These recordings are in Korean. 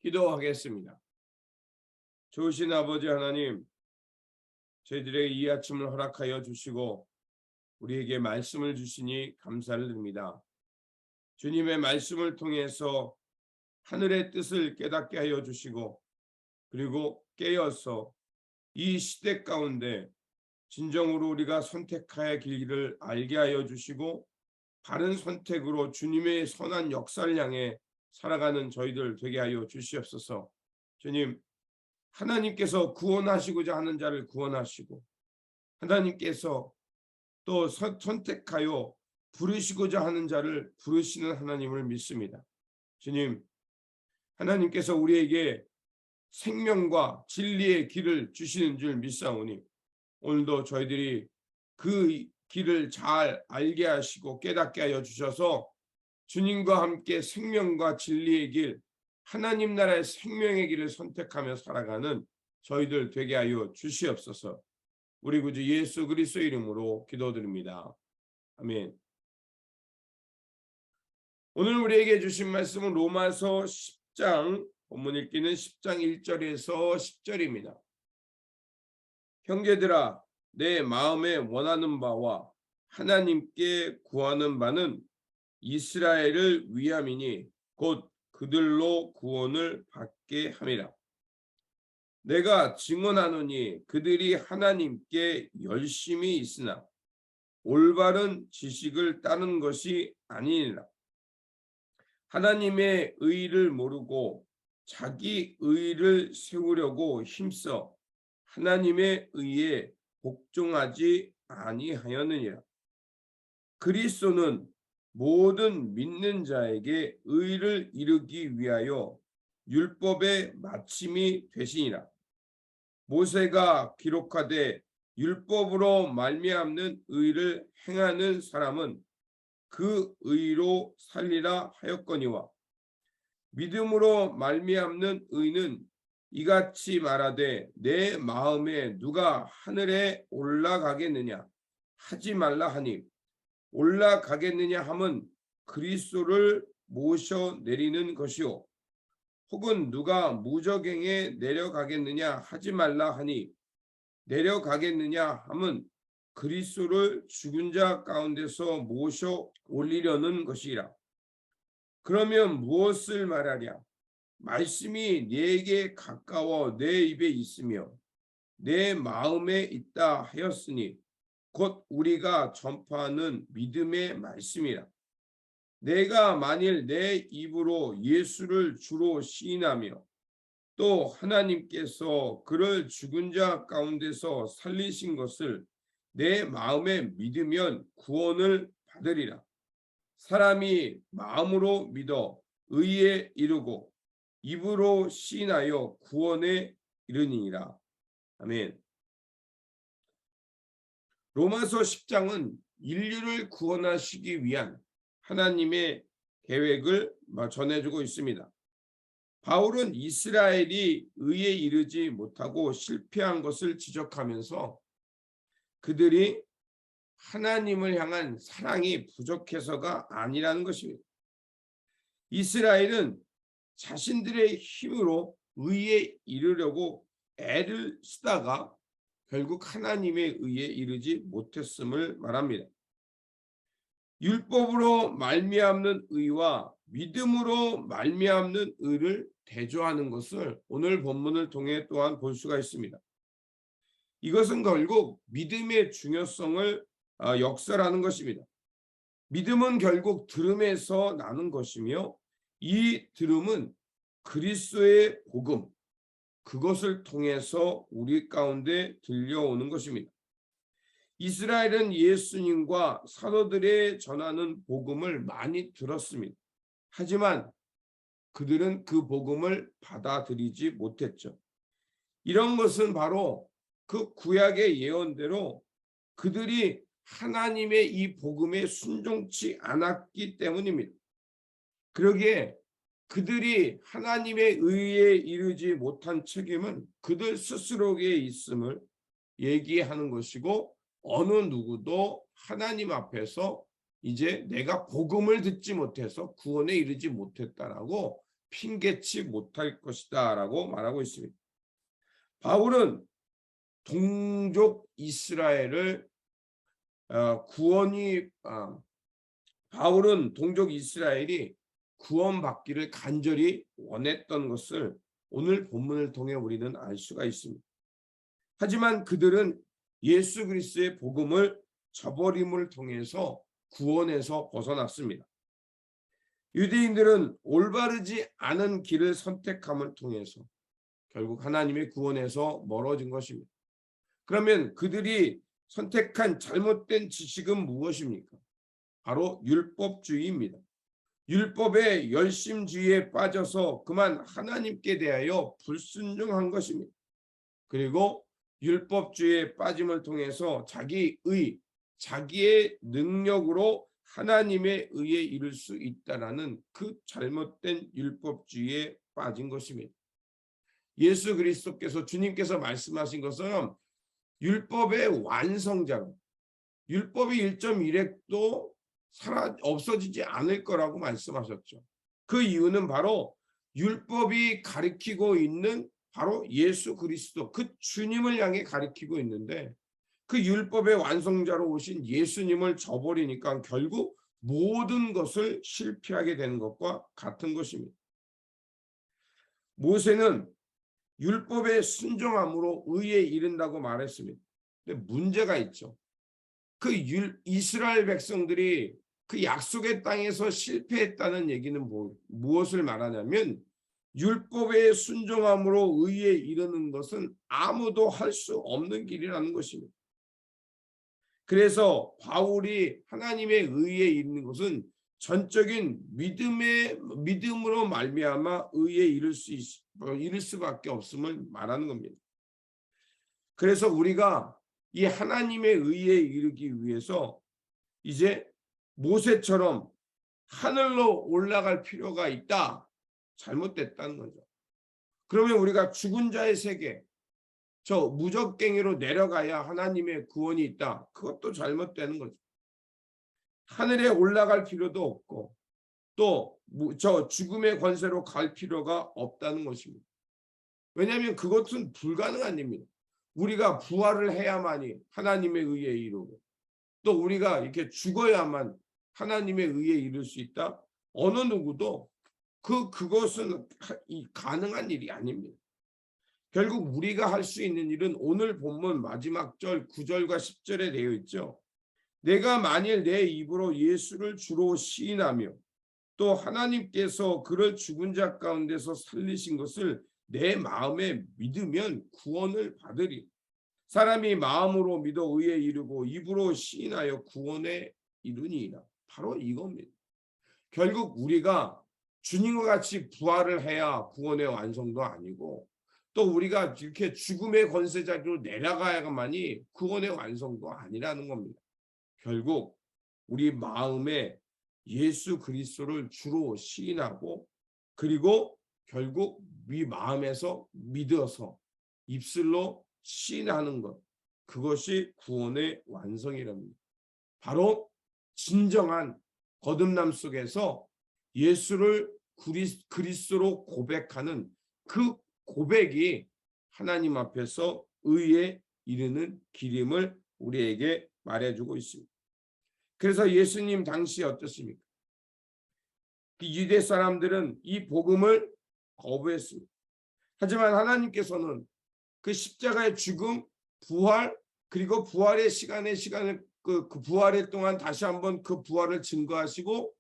기도하겠습니다. 좋으신 아버지 하나님, 저희들에게 이 아침을 허락하여 주시고 우리에게 말씀을 주시니 감사를 드립니다. 주님의 말씀을 통해서 하늘의 뜻을 깨닫게 하여 주시고, 그리고 깨어서 이 시대 가운데 진정으로 우리가 선택해야 길을 알게 하여 주시고, 바른 선택으로 주님의 선한 역사를 향해 살아가는 저희들 되게 하여 주시옵소서. 주님, 하나님께서 구원하시고자 하는 자를 구원하시고, 하나님께서 또 선택하여 부르시고자 하는 자를 부르시는 하나님을 믿습니다. 주님, 하나님께서 우리에게 생명과 진리의 길을 주시는 줄 믿사오니, 오늘도 저희들이 그 길을 잘 알게 하시고 깨닫게 하여 주셔서 주님과 함께 생명과 진리의 길, 하나님 나라의 생명의 길을 선택하며 살아가는 저희들 되게 하여 주시옵소서. 우리 구주 예수 그리스도 이름으로 기도드립니다. 아멘. 오늘 우리에게 주신 말씀은 로마서 10장, 본문 읽기는 10장 1절에서 10절입니다. 형제들아, 내 마음에 원하는 바와 하나님께 구하는 바는 이스라엘을 위함이니 곧 그들로 구원을 받게 함이라. 내가 증언하노니 그들이 하나님께 열심히 있으나 올바른 지식을 따른 것이 아니니라. 하나님의 의를 모르고 자기 의를 세우려고 힘써 하나님의 의에 복종하지 아니하였느니라. 그리스도는 모든 믿는 자에게 의를 이루기 위하여 율법의 마침이 되시니라. 모세가 기록하되 율법으로 말미암는 의를 행하는 사람은 그 의로 살리라 하였거니와, 믿음으로 말미암는 의는 이같이 말하되 내 마음에 누가 하늘에 올라가겠느냐 하지 말라 하니, 올라가겠느냐 함은 그리스도를 모셔 내리는 것이요, 혹은 누가 무저갱에 내려가겠느냐 하지 말라 하니, 내려가겠느냐 함은 그리스도를 죽은 자 가운데서 모셔 올리려는 것이라. 그러면 무엇을 말하랴? 말씀이 내게 가까워 내 입에 있으며 내 마음에 있다 하였으니 곧 우리가 전파하는 믿음의 말씀이라. 내가 만일 내 입으로 예수를 주로 시인하며 또 하나님께서 그를 죽은 자 가운데서 살리신 것을 내 마음에 믿으면 구원을 받으리라. 사람이 마음으로 믿어 의에 이르고 입으로 시인하여 구원에 이르니라. 아멘. 로마서 10장은 인류를 구원하시기 위한 하나님의 계획을 전해주고 있습니다. 바울은 이스라엘이 의에 이르지 못하고 실패한 것을 지적하면서 그들이 하나님을 향한 사랑이 부족해서가 아니라는 것입니다. 이스라엘은 자신들의 힘으로 의에 이르려고 애를 쓰다가 결국 하나님의 의에 이르지 못했음을 말합니다. 율법으로 말미암는 의와 믿음으로 말미암는 의를 대조하는 것을 오늘 본문을 통해 또한 볼 수가 있습니다. 이것은 결국 믿음의 중요성을 역설하는 것입니다. 믿음은 결국 들음에서 나는 것이며, 이 들음은 그리스도의 복음, 그것을 통해서 우리 가운데 들려오는 것입니다. 이스라엘은 예수님과 사도들의 전하는 복음을 많이 들었습니다. 하지만 그들은 그 복음을 받아들이지 못했죠. 이런 것은 바로 그 구약의 예언대로 그들이 하나님의 이 복음에 순종치 않았기 때문입니다. 그러기에 그들이 하나님의 의에 이르지 못한 책임은 그들 스스로에게 있음을 얘기하는 것이고, 어느 누구도 하나님 앞에서 이제 내가 복음을 듣지 못해서 구원에 이르지 못했다라고 핑계치 못할 것이다 라고 말하고 있습니다. 바울은 동족 이스라엘을 바울은 동족 이스라엘이 구원받기를 간절히 원했던 것을 오늘 본문을 통해 우리는 알 수가 있습니다. 하지만 그들은 예수 그리스도의 복음을 저버림을 통해서 구원에서 벗어났습니다. 유대인들은 올바르지 않은 길을 선택함을 통해서 결국 하나님의 구원에서 멀어진 것입니다. 그러면 그들이 선택한 잘못된 지식은 무엇입니까? 바로 율법주의입니다. 율법의 열심주의에 빠져서 그만 하나님께 대하여 불순종한 것입니다. 그리고 율법주의에 빠짐을 통해서 자기의 능력으로 하나님의 의에 이를 수 있다라는 그 잘못된 율법주의에 빠진 것입니다. 예수 그리스도께서 주님께서 말씀하신 것처럼 율법의 완성자로 율법이 1.1획도 없어지지 않을 거라고 말씀하셨죠. 그 이유는 바로 율법이 가리키고 있는 바로 예수 그리스도 그 주님을 향해 가리키고 있는데 그 율법의 완성자로 오신 예수님을 저버리니까 결국 모든 것을 실패하게 되는 것과 같은 것입니다. 모세는 율법에 순종함으로 의에 이른다고 말했습니다. 근데 문제가 있죠. 이스라엘 백성들이 그 약속의 땅에서 실패했다는 얘기는 무엇을 말하냐면 율법에 순종함으로 의에 이르는 것은 아무도 할 수 없는 길이라는 것입니다. 그래서 바울이 하나님의 의에 이르는 것은 전적인 믿음으로 말미암아 의에 이를 수밖에 없음을 말하는 겁니다. 그래서 우리가 이 하나님의 의에 이르기 위해서 이제 모세처럼 하늘로 올라갈 필요가 있다. 잘못됐다는 거죠. 그러면 우리가 죽은 자의 세계, 저 무적갱이로 내려가야 하나님의 구원이 있다. 그것도 잘못되는 거죠. 하늘에 올라갈 필요도 없고 또 저 죽음의 권세로 갈 필요가 없다는 것입니다. 왜냐하면 그것은 불가능한 일입니다. 우리가 부활을 해야만이 하나님의 의에 이르고 또 우리가 이렇게 죽어야만 하나님의 의에 이를 수 있다. 어느 누구도 그것은 가능한 일이 아닙니다. 결국 우리가 할 수 있는 일은 오늘 본문 마지막 절 9절과 10절에 되어 있죠. 내가 만일 내 입으로 예수를 주로 시인하며 또 하나님께서 그를 죽은 자 가운데서 살리신 것을 내 마음에 믿으면 구원을 받으리. 사람이 마음으로 믿어 의에 이르고 입으로 시인하여 구원에 이르니이다. 바로 이겁니다. 결국 우리가 주님과 같이 부활을 해야 구원의 완성도 아니고 또 우리가 이렇게 죽음의 권세자리로 내려가야만이 구원의 완성도 아니라는 겁니다. 결국 우리 마음에 예수 그리스도를 주로 시인하고 그리고 결국 이 마음에서 믿어서 입술로 시인하는 것, 그것이 구원의 완성이랍니다. 바로 진정한 거듭남 속에서 예수를 그리스도로 고백하는 그 고백이 하나님 앞에서 의에 이르는 길임을 우리에게 말해주고 있습니다. 그래서 예수님 당시 어떻습니까? 그 유대 사람들은 이 복음을 거부했습니다. 하지만 하나님께서는 그 십자가의 죽음, 부활, 그리고 부활의 시간을 그 부활의 동안 다시 한번 그 부활을 증거하시고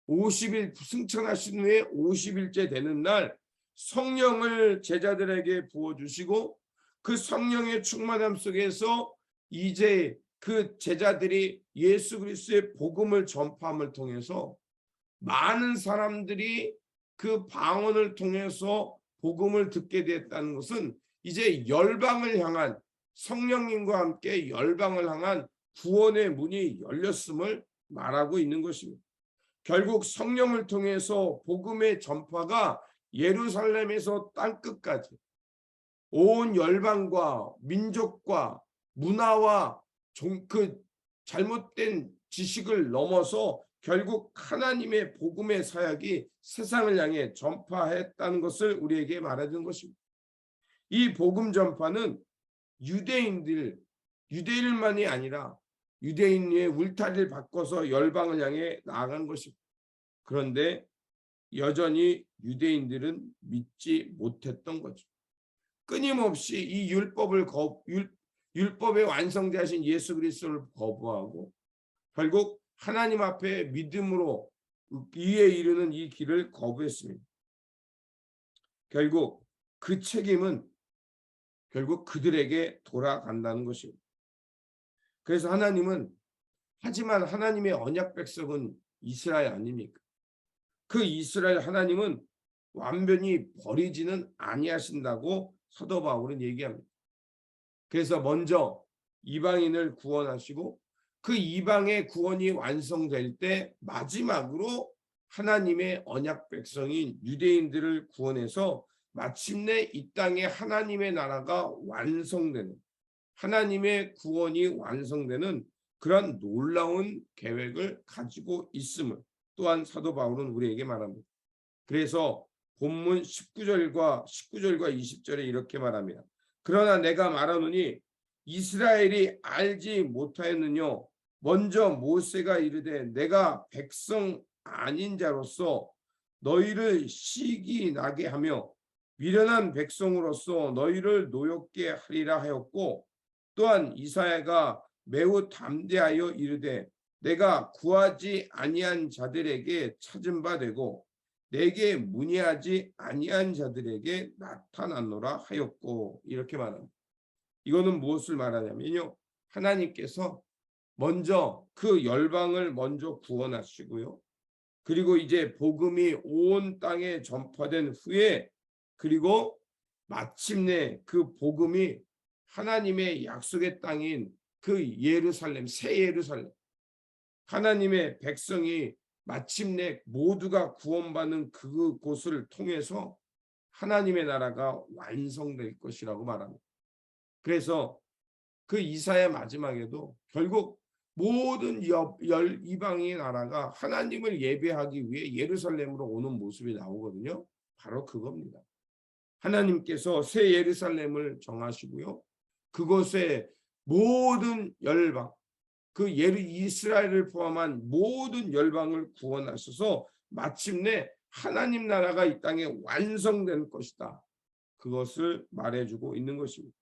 50일 승천하신 후에 50일째 되는 날 성령을 제자들에게 부어주시고 그 성령의 충만함 속에서 이제 그 제자들이 예수 그리스도의 복음을 전파함을 통해서 많은 사람들이 그 방언을 통해서 복음을 듣게 됐다는 것은 이제 열방을 향한 성령님과 함께 열방을 향한 구원의 문이 열렸음을 말하고 있는 것입니다. 결국 성령을 통해서 복음의 전파가 예루살렘에서 땅끝까지 온 열방과 민족과 문화와 그 잘못된 지식을 넘어서 결국 하나님의 복음의 사역이 세상을 향해 전파했다는 것을 우리에게 말해주는 것입니다. 이 복음 전파는 유대인만이 아니라 유대인의 울타리를 바꿔서 열방을 향해 나아간 것입니다. 그런데 여전히 유대인들은 믿지 못했던 거죠. 끊임없이 이 율법의 완성자신 예수 그리스도를 거부하고 결국 하나님 앞에 믿음으로 이에 이르는 이 길을 거부했습니다. 결국 그 책임은 결국 그들에게 돌아간다는 것입니다. 그래서 하지만 하나님의 언약 백성은 이스라엘 아닙니까? 그 이스라엘 하나님은 완전히 버리지는 아니하신다고 사도 바울은 얘기합니다. 그래서 먼저 이방인을 구원하시고 그 이방의 구원이 완성될 때 마지막으로 하나님의 언약 백성인 유대인들을 구원해서 마침내 이 땅에 하나님의 나라가 완성되는, 하나님의 구원이 완성되는 그런 놀라운 계획을 가지고 있음을 또한 사도 바울은 우리에게 말합니다. 그래서 본문 19절과 20절에 이렇게 말합니다. 그러나 내가 말하노니 이스라엘이 알지 못하였느냐. 먼저 모세가 이르되 내가 백성 아닌 자로서 너희를 시기 나게 하며 미련한 백성으로서 너희를 노엽게 하리라 하였고, 또한 이사야가 매우 담대하여 이르되 내가 구하지 아니한 자들에게 찾은 바 되고 내게 문의하지 아니한 자들에게 나타났노라 하였고, 이렇게 말합니다. 이거는 무엇을 말하냐면요, 하나님께서 먼저 그 열방을 먼저 구원하시고요, 그리고 이제 복음이 온 땅에 전파된 후에, 그리고 마침내 그 복음이 하나님의 약속의 땅인 그 예루살렘, 새 예루살렘, 하나님의 백성이 마침내 모두가 구원받는 그곳을 통해서 하나님의 나라가 완성될 것이라고 말합니다. 그래서 그 이사야 마지막에도 결국 모든 이방의 나라가 하나님을 예배하기 위해 예루살렘으로 오는 모습이 나오거든요. 바로 그겁니다. 하나님께서 새 예루살렘을 정하시고요, 그곳에 모든 열방, 이스라엘을 포함한 모든 열방을 구원하셔서 마침내 하나님 나라가 이 땅에 완성된 것이다, 그것을 말해주고 있는 것입니다.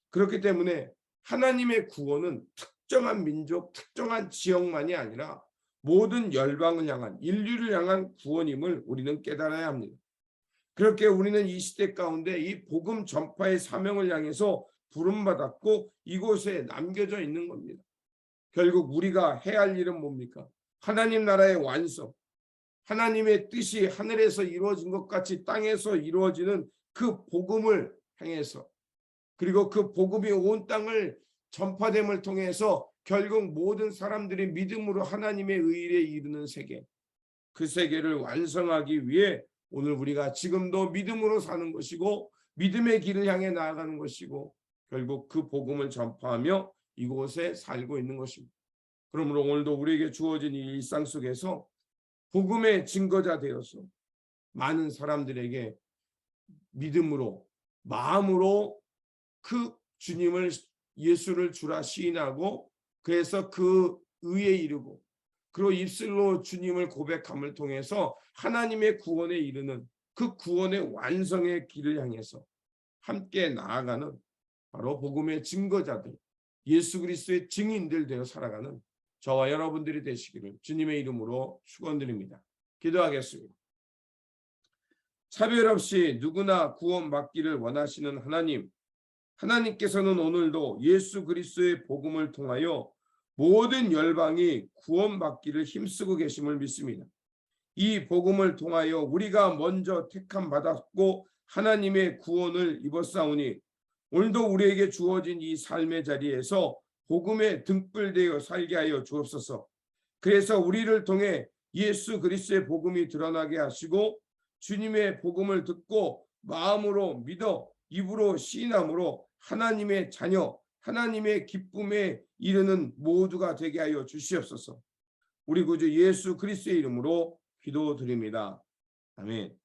그렇기 때문에 하나님의 구원은 특정한 민족, 특정한 지역만이 아니라 모든 열방을 향한, 인류를 향한 구원임을 우리는 깨달아야 합니다. 그렇게 우리는 이 시대 가운데 이 복음 전파의 사명을 향해서 부름받았고 이곳에 남겨져 있는 겁니다. 결국 우리가 해야 할 일은 뭡니까? 하나님 나라의 완성, 하나님의 뜻이 하늘에서 이루어진 것 같이 땅에서 이루어지는 그 복음을 향해서, 그리고 그 복음이 온 땅을 전파됨을 통해서 결국 모든 사람들이 믿음으로 하나님의 의에 이르는 세계, 그 세계를 완성하기 위해 오늘 우리가 지금도 믿음으로 사는 것이고 믿음의 길을 향해 나아가는 것이고 결국 그 복음을 전파하며 이곳에 살고 있는 것입니다. 그러므로 오늘도 우리에게 주어진 이 일상 속에서 복음의 증거자 되어서 많은 사람들에게 믿음으로, 마음으로 그 주님을, 예수를 주라 시인하고 그래서 그 의에 이르고 그리고 입술로 주님을 고백함을 통해서 하나님의 구원에 이르는 그 구원의 완성의 길을 향해서 함께 나아가는 바로 복음의 증거자들, 예수 그리스도의 증인들 되어 살아가는 저와 여러분들이 되시기를 주님의 이름으로 축원드립니다. 기도하겠습니다. 차별 없이 누구나 구원받기를 원하시는 하나님, 하나님께서는 오늘도 예수 그리스도의 복음을 통하여 모든 열방이 구원받기를 힘쓰고 계심을 믿습니다. 이 복음을 통하여 우리가 먼저 택함 받았고 하나님의 구원을 입었사오니 오늘도 우리에게 주어진 이 삶의 자리에서 복음에 등불되어 살게 하여 주옵소서. 그래서 우리를 통해 예수 그리스도의 복음이 드러나게 하시고 주님의 복음을 듣고 마음으로 믿어 입으로 시인함으로 하나님의 자녀, 하나님의 기쁨에 이르는 모두가 되게 하여 주시옵소서. 우리 구주 예수 그리스도의 이름으로 기도드립니다. 아멘.